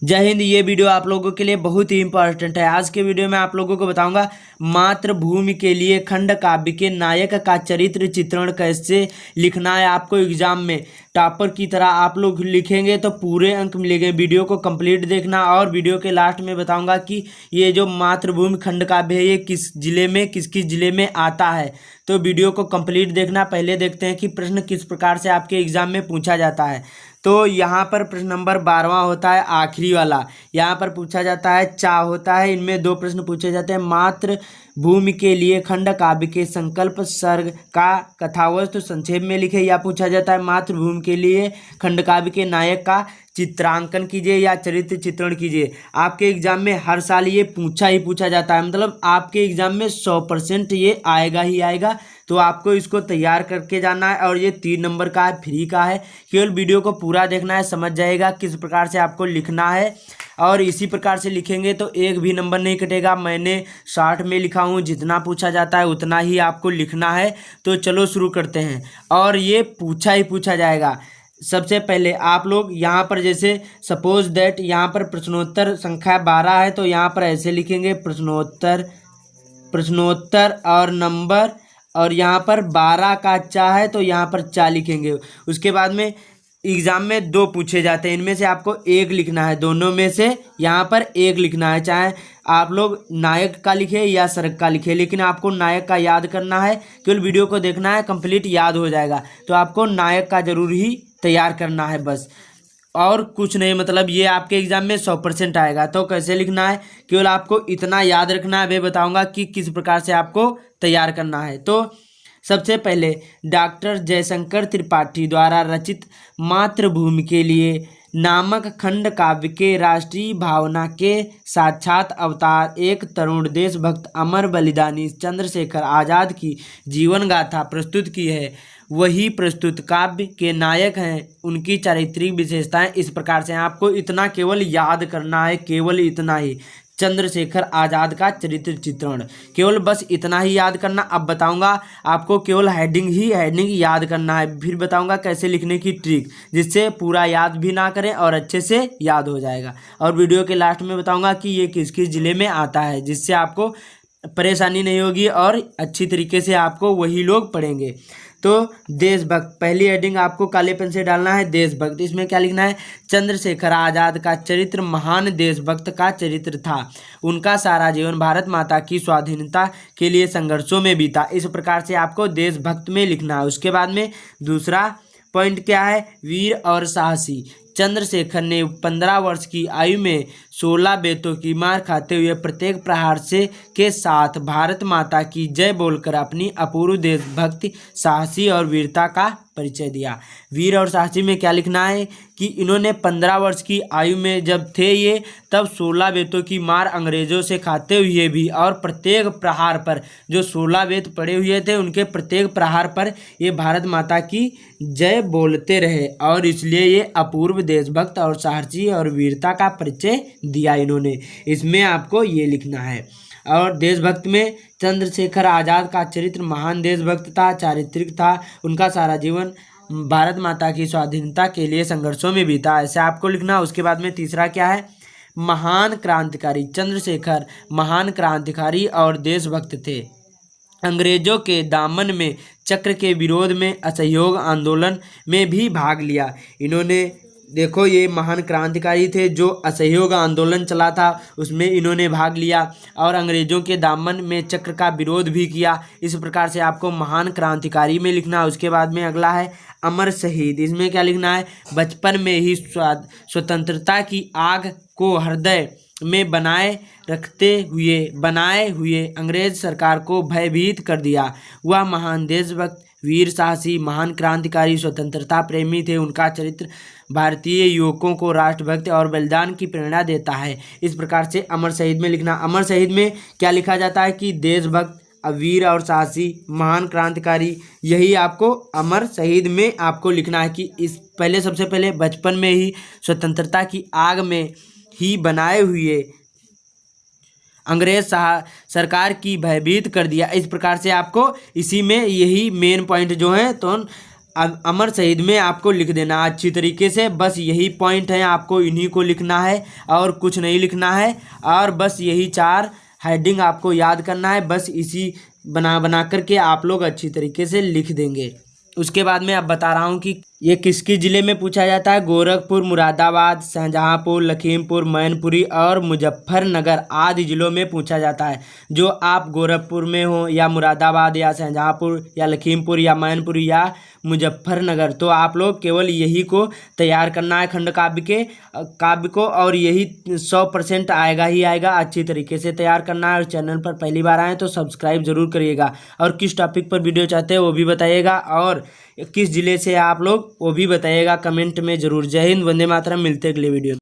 जय हिंद। ये वीडियो आप लोगों के लिए बहुत ही इंपॉर्टेंट है। आज के वीडियो में आप लोगों को बताऊंगा मातृभूमि के लिए खंड काव्य के नायक का चरित्र चित्रण कैसे लिखना है। आपको एग्जाम में टॉपर की तरह आप लोग लिखेंगे तो पूरे अंक मिलेंगे। वीडियो को कंप्लीट देखना और वीडियो के लास्ट में बताऊंगा कि ये जो मातृभूमि खंड काव्य है ये किस जिले में किस जिले में आता है। तो वीडियो को कंप्लीट देखना। पहले देखते हैं कि प्रश्न किस प्रकार से आपके एग्जाम में पूछा जाता है। तो यहाँ पर प्रश्न नंबर 12वां होता है आखिरी वाला। यहाँ पर पूछा जाता है चा होता है। इनमें दो प्रश्न पूछे जाते हैं। मातृभूमि के लिए खंड काव्य के संकल्प सर्ग का कथावस्तु संक्षेप में लिखे, या पूछा जाता है मातृभूमि के लिए खंड काव्य के नायक का चित्रांकन कीजिए या चरित्र चित्रण कीजिए। आपके एग्जाम में हर साल ये पूछा ही पूछा जाता है, मतलब आपके एग्जाम में 100% ये आएगा ही आएगा। तो आपको इसको तैयार करके जाना है और ये 3 नंबर का है, फ्री का है। केवल वीडियो को पूरा देखना है, समझ जाएगा किस प्रकार से आपको लिखना है। और इसी प्रकार से लिखेंगे तो एक भी नंबर नहीं कटेगा। मैंने शॉर्ट में लिखा हूँ, जितना पूछा जाता है उतना ही आपको लिखना है। तो चलो शुरू करते हैं। और ये पूछा ही पूछा जाएगा। सबसे पहले आप लोग यहाँ पर जैसे सपोज दैट यहाँ पर प्रश्नोत्तर संख्या 12 है, तो यहाँ पर ऐसे लिखेंगे प्रश्नोत्तर और नंबर, और यहाँ पर 12 का चा है तो यहाँ पर चा लिखेंगे। उसके बाद में एग्जाम में 2 पूछे जाते हैं, इनमें से आपको एक लिखना है। दोनों में से यहाँ पर एक लिखना है, चाहे आप लोग नायक का लिखे या सर्ग का लिखे, लेकिन आपको नायक का याद करना है। केवल वीडियो को देखना है, कंप्लीट याद हो जाएगा। तो आपको नायक का जरूर ही तैयार करना है बस, और कुछ नहीं। मतलब ये आपके एग्जाम में 100% आएगा। तो कैसे लिखना है, केवल आपको इतना याद रखना है। मैं बताऊंगा कि किस प्रकार से आपको तैयार करना है। तो सबसे पहले डॉक्टर जयशंकर त्रिपाठी द्वारा रचित मातृभूमि के लिए नामक खंड काव्य के राष्ट्रीय भावना के साक्षात अवतार एक तरुण देशभक्त अमर बलिदानी चंद्रशेखर आज़ाद की जीवन गाथा प्रस्तुत की है। वही प्रस्तुत काव्य के नायक हैं। उनकी चारित्रिक विशेषताएं इस प्रकार से हैं। आपको इतना केवल याद करना है, केवल इतना ही। चंद्रशेखर आज़ाद का चरित्र चित्रण, केवल बस इतना ही याद करना। अब बताऊंगा आपको केवल हेडिंग याद करना है। फिर बताऊंगा कैसे लिखने की ट्रिक, जिससे पूरा याद भी ना करें और अच्छे से याद हो जाएगा। और वीडियो के लास्ट में बताऊंगा कि ये किस किस जिले में आता है, जिससे आपको परेशानी नहीं होगी और अच्छी तरीके से आपको वही लोग पढ़ेंगे। तो देशभक्त, पहली हेडिंग आपको काले पेन से डालना है देशभक्त। इसमें क्या लिखना है, चंद्रशेखर आज़ाद का चरित्र महान देशभक्त का चरित्र था। उनका सारा जीवन भारत माता की स्वाधीनता के लिए संघर्षों में बीता। इस प्रकार से आपको देशभक्त में लिखना है। उसके बाद में दूसरा पॉइंट क्या है, वीर और साहसी। चंद्रशेखर ने 15 वर्ष की आयु में 16 बेतों की मार खाते हुए प्रत्येक प्रहार से के साथ भारत माता की जय बोलकर अपनी अपूर्व देशभक्ति, साहसी और वीरता का परिचय दिया। वीर और साहसी में क्या लिखना है कि इन्होंने 15 वर्ष की आयु में जब थे ये, तब 16 बेतों की मार अंग्रेजों से खाते हुए भी, और प्रत्येक प्रहार पर जो 16 बेत पड़े हुए थे उनके प्रत्येक प्रहार पर ये भारत माता की जय बोलते रहे, और इसलिए ये अपूर्व देशभक्त और साहसी और वीरता का परिचय दिया इन्होंने। इसमें आपको ये लिखना है। और देशभक्त में चंद्रशेखर आज़ाद का चरित्र महान देशभक्त था, चारित्रिक था। उनका सारा जीवन भारत माता की स्वाधीनता के लिए संघर्षों में बीता, ऐसे आपको लिखना। उसके बाद में तीसरा क्या है, महान क्रांतिकारी। चंद्रशेखर महान क्रांतिकारी और देशभक्त थे। अंग्रेजों के दामन में चक्र के विरोध में असहयोग आंदोलन में भी भाग लिया इन्होंने। देखो, ये महान क्रांतिकारी थे, जो असहयोग आंदोलन चला था उसमें इन्होंने भाग लिया, और अंग्रेजों के दामन में चक्र का विरोध भी किया। इस प्रकार से आपको महान क्रांतिकारी में लिखना है। उसके बाद में अगला है अमर शहीद। इसमें क्या लिखना है, बचपन में ही स्वतंत्रता की आग को हृदय में बनाए हुए अंग्रेज सरकार को भयभीत कर दिया। वह महान देशभक्त, वीर, साहसी, महान क्रांतिकारी, स्वतंत्रता प्रेमी थे। उनका चरित्र भारतीय युवकों को राष्ट्रभक्ति और बलिदान की प्रेरणा देता है। इस प्रकार से अमर शहीद में लिखना। अमर शहीद में क्या लिखा जाता है कि देशभक्त, वीर और साहसी, महान क्रांतिकारी, यही आपको अमर शहीद में आपको लिखना है कि इस पहले सबसे पहले बचपन में ही स्वतंत्रता की आग में ही बनाए हुए अंग्रेज सरकार की भयभीत कर दिया। इस प्रकार से आपको इसी में यही मेन पॉइंट जो है तो अब अमर शहीद में आपको लिख देना अच्छी तरीके से। बस यही पॉइंट है, आपको इन्हीं को लिखना है और कुछ नहीं लिखना है। और बस यही 4 हेडिंग आपको याद करना है। बस इसी बना करके आप लोग अच्छी तरीके से लिख देंगे। उसके बाद में अब बता रहा हूँ कि ये किसकी ज़िले में पूछा जाता है। गोरखपुर, मुरादाबाद, शाहजहाँपुर, लखीमपुर, मैनपुरी और मुजफ्फरनगर आदि ज़िलों में पूछा जाता है। जो आप गोरखपुर में हो या मुरादाबाद या शाहजहाँपुर या लखीमपुर या मैनपुरी या मुजफ्फरनगर, तो आप लोग केवल यही को तैयार करना है खंड काव्य को, और यही 100% आएगा ही आएगा। अच्छी तरीके से तैयार करना है। और चैनल पर पहली बार आए तो सब्सक्राइब जरूर करिएगा। और किस टॉपिक पर वीडियो चाहते हैं वो भी बताइएगा, और किस ज़िले से आप लोग वो भी बताइएगा कमेंट में ज़रूर। जय हिंद, वंदे मातरम। मिलते हैं अगले वीडियो में।